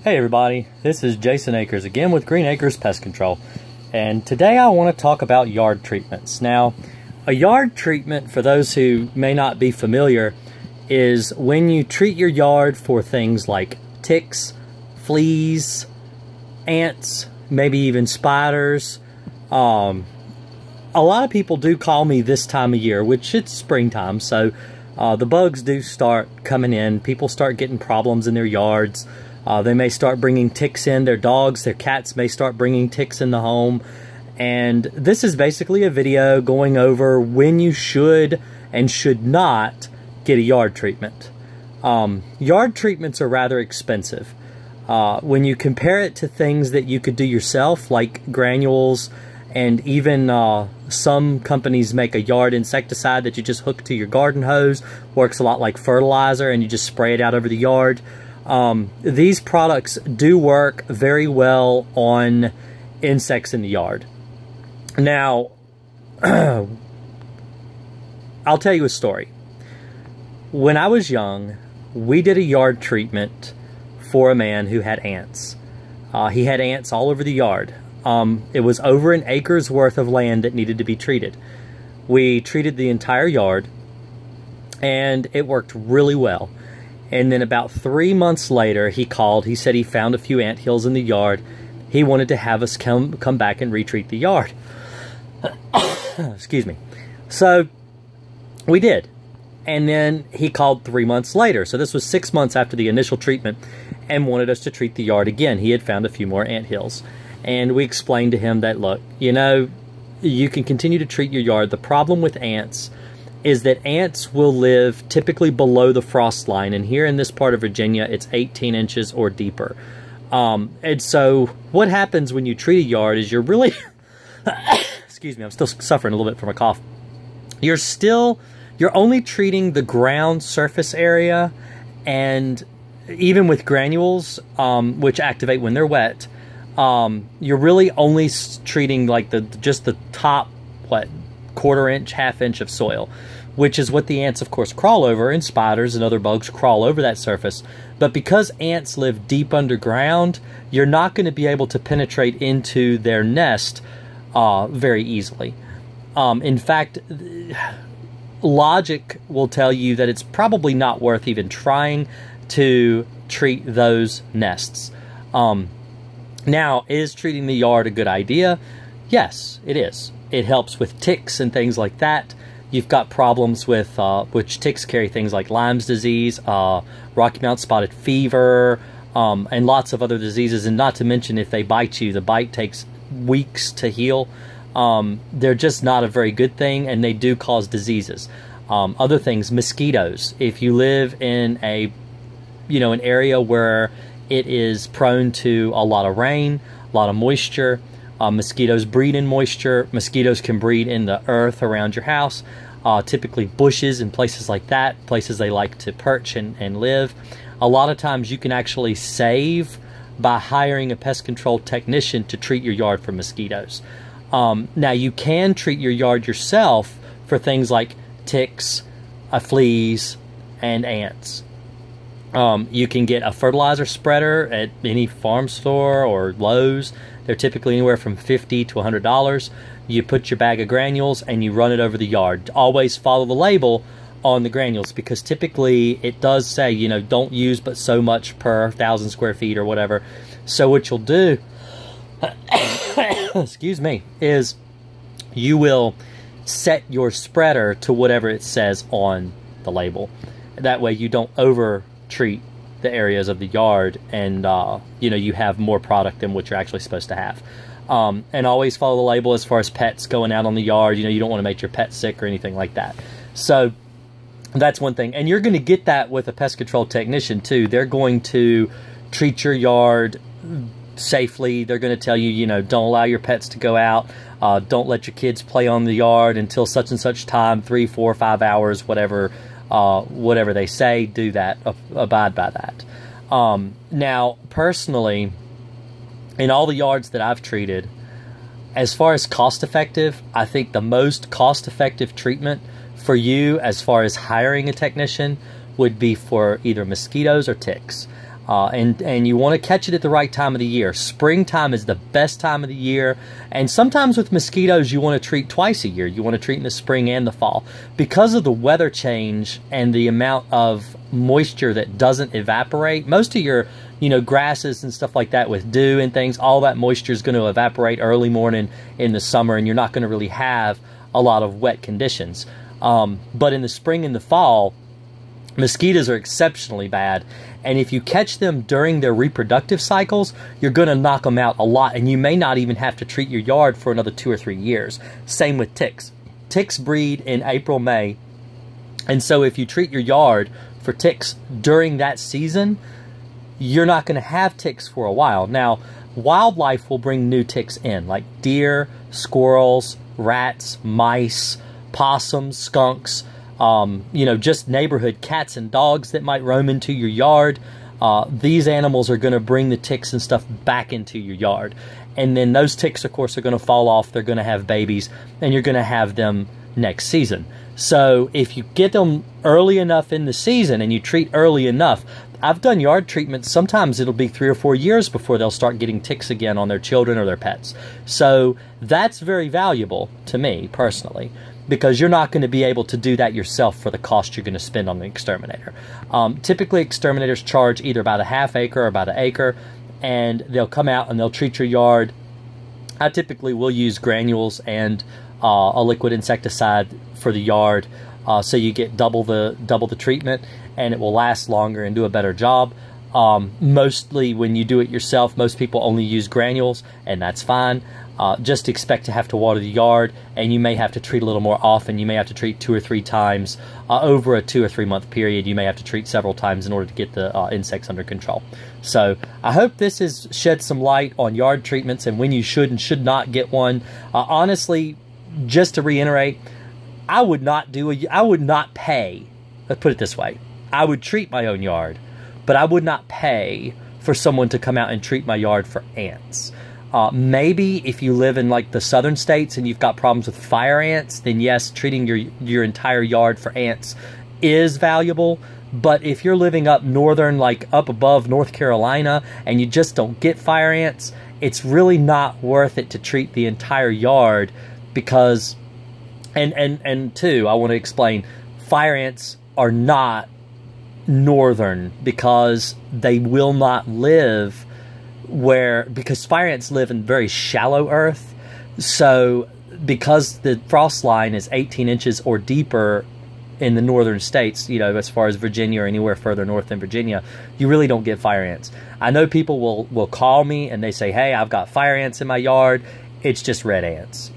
Hey everybody, this is Jason Akers again with Green Acres Pest Control, and today I want to talk about yard treatments. Now, a yard treatment, for those who may not be familiar, is when you treat your yard for things like ticks, fleas, ants, maybe even spiders. A lot of people do call me this time of year, which it's springtime, so the bugs do start coming in. People start getting problems in their yards. They may start bringing ticks in. Their dogs, their cats may start bringing ticks in the home. And this is basically a video going over when you should and should not get a yard treatment. Yard treatments are rather expensive. When you compare it to things that you could do yourself, like granules, and even some companies make a yard insecticide that you just hook to your garden hose. Works a lot like fertilizer, and you just spray it out over the yard. These products do work very well on insects in the yard. Now, I'll tell you a story. When I was young, we did a yard treatment for a man who had ants. He had ants all over the yard. It was over an acre's worth of land that needed to be treated. We treated the entire yard, and it worked really well. And then about 3 months later, he called. He said he found a few anthills in the yard. He wanted to have us come back and retreat the yard. Excuse me. So we did. And then he called 3 months later. So this was 6 months after the initial treatment, and wanted us to treat the yard again. He had found a few more anthills. And we explained to him that, look, you know, you can continue to treat your yard. The problem with ants is that ants will live typically below the frost line, and here in this part of Virginia, it's 18 inches or deeper. And so what happens when you treat a yard is you're really, excuse me, I'm still suffering a little bit from a cough. You're only treating the ground surface area, and even with granules, which activate when they're wet, you're really only treating like just the top, quarter inch, half inch of soil, which is what the ants, of course, crawl over, and spiders and other bugs crawl over that surface. But because ants live deep underground, you're not going to be able to penetrate into their nest very easily. In fact, logic will tell you that it's probably not worth even trying to treat those nests. Now, is treating the yard a good idea? Yes, it is. It helps with ticks and things like that. You've got problems with, which ticks carry things like Lyme's disease, Rocky Mountain spotted fever, and lots of other diseases. And not to mention, if they bite you, the bite takes weeks to heal. They're just not a very good thing, and they do cause diseases. Other things, mosquitoes. If you live in an area where it is prone to a lot of rain, a lot of moisture, mosquitoes breed in moisture. Mosquitoes can breed in the earth around your house, typically bushes and places like that, places they like to perch and live. A lot of times you can actually save by hiring a pest control technician to treat your yard for mosquitoes. Now, you can treat your yard yourself for things like ticks, fleas, and ants. You can get a fertilizer spreader at any farm store or Lowe's. They're typically anywhere from $50 to $100. You put your bag of granules and you run it over the yard. Always follow the label on the granules, because typically it does say, you know, don't use but so much per 1,000 square feet or whatever. So what you'll do, excuse me, is you will set your spreader to whatever it says on the label. That way you don't over treat the areas of the yard, and you have more product than what you're actually supposed to have. And always follow the label as far as pets going out on the yard. You don't want to make your pet sick or anything like that. So that's one thing. And you're going to get that with a pest control technician too. They're going to treat your yard safely. They're going to tell you, don't allow your pets to go out. Don't let your kids play on the yard until such and such time, 3, 4, 5 hours, whatever they say. Do that. Abide by that. Now, personally, in all the yards that I've treated, as far as cost-effective, I think the most cost-effective treatment for you as far as hiring a technician would be for either mosquitoes or ticks. And you want to catch it at the right time of the year. Springtime is the best time of the year. And sometimes with mosquitoes, you want to treat twice a year. You want to treat in the spring and the fall. Because of the weather change and the amount of moisture that doesn't evaporate, most of your, grasses and stuff like that with dew and things, all that moisture is going to evaporate early morning in the summer, and you're not going to really have a lot of wet conditions. But in the spring and the fall, mosquitoes are exceptionally bad, and if you catch them during their reproductive cycles, you're going to knock them out a lot, and you may not even have to treat your yard for another 2 or 3 years. Same with ticks. Ticks breed in April, May, and so if you treat your yard for ticks during that season, you're not going to have ticks for a while. Now, wildlife will bring new ticks in, like deer, squirrels, rats, mice, possums, skunks, just neighborhood cats and dogs that might roam into your yard. These animals are going to bring the ticks and stuff back into your yard. And then those ticks, of course, are going to fall off. They're going to have babies, and you're going to have them next season. So if you get them early enough in the season and you treat early enough, I've done yard treatments. Sometimes it'll be 3 or 4 years before they'll start getting ticks again on their children or their pets. So that's very valuable to me personally, because you're not going to be able to do that yourself for the cost you're going to spend on the exterminator. Typically, exterminators charge either about a half acre or about an acre, and they'll come out and they'll treat your yard. I typically will use granules and a liquid insecticide for the yard, so you get double the treatment, and it will last longer and do a better job. Mostly when you do it yourself, most people only use granules, and that's fine. Just expect to have to water the yard, and you may have to treat a little more often. You may have to treat 2 or 3 times over a 2 or 3 month period. You may have to treat several times in order to get the insects under control. So I hope this has shed some light on yard treatments and when you should and should not get one. Honestly, just to reiterate, I would not pay. Let's put it this way: I would treat my own yard, but I would not pay for someone to come out and treat my yard for ants. Maybe if you live in like the southern states and you've got problems with fire ants, then yes, treating your entire yard for ants is valuable. But if you're living up northern, like up above North Carolina, and you just don't get fire ants, it's really not worth it to treat the entire yard, because, and two, I want to explain, fire ants are not northern, because they will not live because fire ants live in very shallow earth. So because the frost line is 18 inches or deeper in the northern states, as far as Virginia or anywhere further north than Virginia, you really don't get fire ants. I know people will call me and they say, hey, I've got fire ants in my yard. It's just red ants.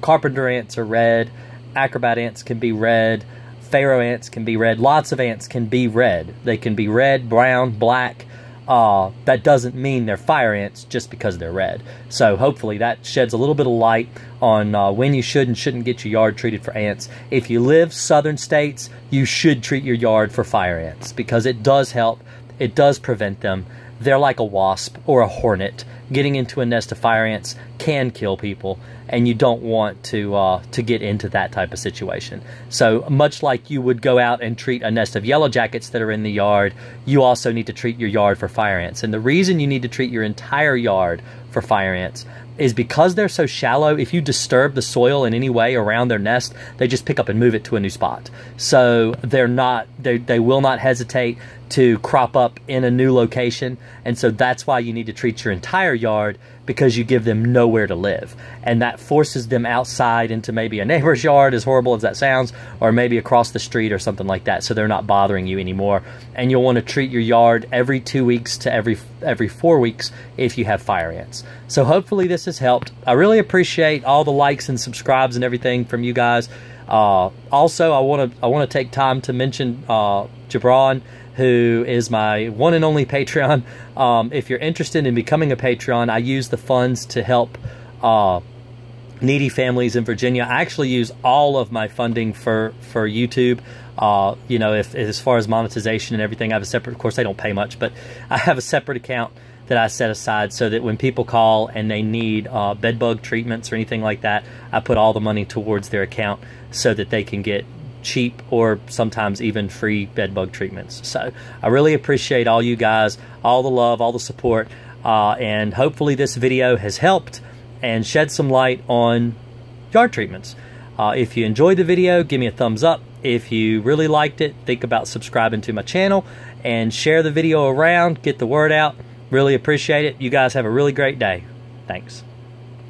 Carpenter ants are red. Acrobat ants can be red. Pharaoh ants can be red. Lots of ants can be red. They can be red, brown, black. That doesn't mean they're fire ants just because they're red. So hopefully that sheds a little bit of light on when you should and shouldn't get your yard treated for ants. If you live southern states, you should treat your yard for fire ants, because it does help. It does prevent them. They're like a wasp or a hornet. Getting into a nest of fire ants can kill people, and you don't want to get into that type of situation. So much like you would go out and treat a nest of yellow jackets that are in the yard, you also need to treat your yard for fire ants. And the reason you need to treat your entire yard for fire ants is because they're so shallow. If you disturb the soil in any way around their nest, they just pick up and move it to a new spot. So they will not hesitate to crop up in a new location. And so that's why you need to treat your entire yard, because you give them nowhere to live. And that forces them outside into maybe a neighbor's yard, as horrible as that sounds, or maybe across the street or something like that, so they're not bothering you anymore. And you'll want to treat your yard every 2 weeks to every 4 weeks if you have fire ants. So hopefully this has helped. I really appreciate all the likes and subscribes and everything from you guys. Also, I want to take time to mention Jabron, who is my one and only Patreon. If you're interested in becoming a Patreon, I use the funds to help needy families in Virginia. I actually use all of my funding for YouTube. If as far as monetization and everything, I have a separate, of course they don't pay much, but I have a separate account that I set aside so that when people call and they need bed bug treatments or anything like that, I put all the money towards their account so that they can get cheap or sometimes even free bed bug treatments. So I really appreciate all you guys, all the love, all the support, and hopefully this video has helped and shed some light on yard treatments. If you enjoyed the video, give me a thumbs up. If you really liked it, think about subscribing to my channel and share the video around, get the word out. Really appreciate it. You guys have a really great day. Thanks.